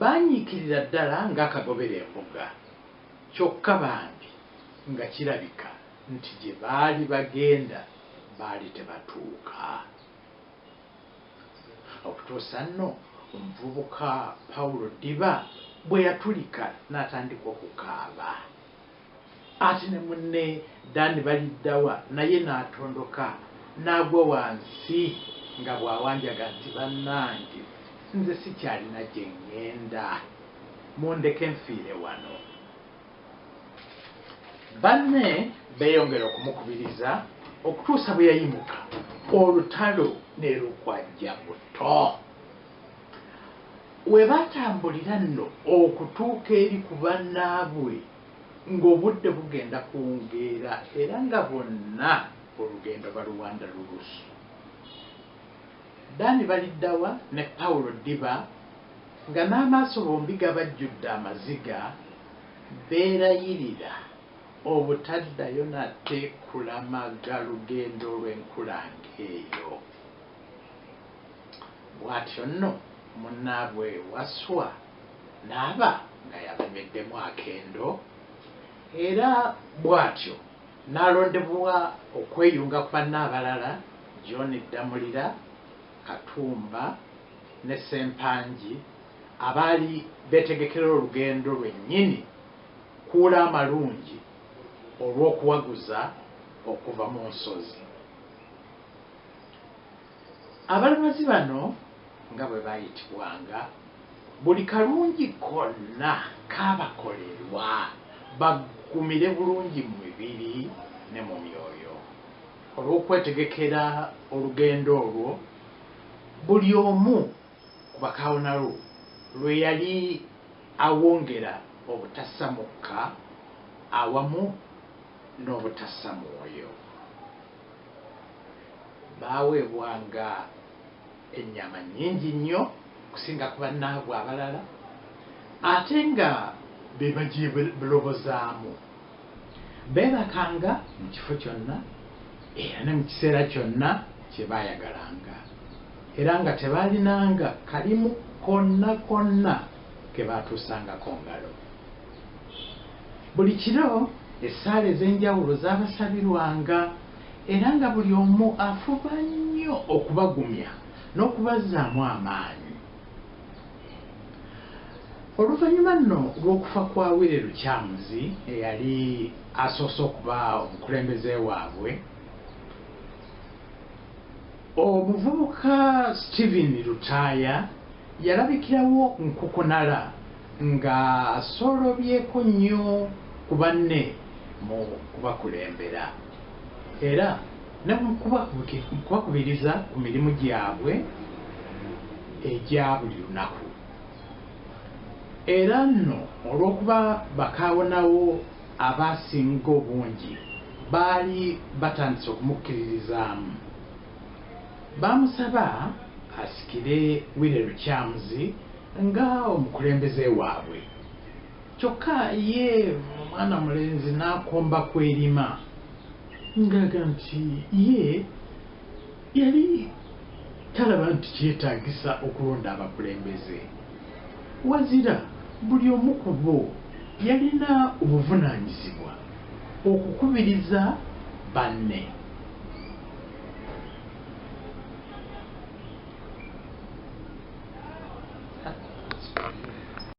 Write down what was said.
banyiikirira ddala ng'akagobera embuga kyokka bambi nga kirabika nti gye baali bagenda baali tebatuuka. Okutuusa nno omuvubuka Pawulo Ddiba bwe yatulika n'atandika okukaaba. Ate ne munne Dani Baliddawa naye n'atondoka n'agwa wansi nga bw'awanjaga nti bannange nze sikyalina gye ŋŋenda, mundeke nfiire wano. Banne beeyongera okumukubiriza okutuusa bwe yayimuka olutalo ne lukwajja buto. We baatambulira nno okutuuka eri ku bannaabwe ng'obudde bugenda kuwungeera era nga bonna olugendo baluwanda lulusu. Dani Baliddawa ne Pawulo Ddiba nga n'amaaso bombi gabajjudde amaziga beerayirira obutaddayo nate kulamaga lugendo lw'enkulanga eyo. Bw'atyo nno munnaabwe Waswa n'aba nga yabameddemu akendo era bw'atyo n'alondebwa okweyunga ku banne abalala John Damulira, Katumba ne Ssempangi abaali beetegekera olugendo lwennyini kuula amalungi olw'okuwaguza okuva mu nsozi. Abalamuzi bano nga bwe baayitibwanga buli kalungi konna kaabakolerwa baggumire bulungi mu mibiri ne mu myoyo. Olw'okwetegekera olugendo olwo buli omu ku bakawonalo lwe yali awongera obutassa mukka awamu n'obutassa mwoyo. Baaweebwanga ennyama nnyingi nnyo okusinga ku bannaabwe abalala ate nga be bagyebalobozaamu. Beebakanga mu kifo kyonna era ne mu kiseera kyonna kye baayagalanga era nga tebaalinanga kalimu konna konna ke baatuusangako ngalo. Buli kiro essaala ez'enjawulo zaabasabirwanga era nga buli omu afuba nnyo okubagumya n'okubazzaamu amaanyi. Oluvannyuma nno lw'okufa kwa Willy Lukyamuzi eyali asoose okuba omukulembeze waabwe, omuvubuka Stephen Lutaaya yalabikirawo nkukunala nga asolobyeko nnyo ku banne mu kubakulembera era ne mu kubakubiriza ku mirimu gyabwe egya buli lunaku. Era nno olw'okuba bakaawonawo abaasinga obungi baali batandise okumukkiririzaamu, baamusaba asikire Willy Lukyamuzi nga omukulembeze waabwe. Kyokka ye omwana mulenzi n'akomba kwerima ng'aga nti ye yali talaba nti kyetaagisa okulonda abakulembeze, wazira buli omu ku bo yalina obuvunaanyizibwa okukubiriza banne.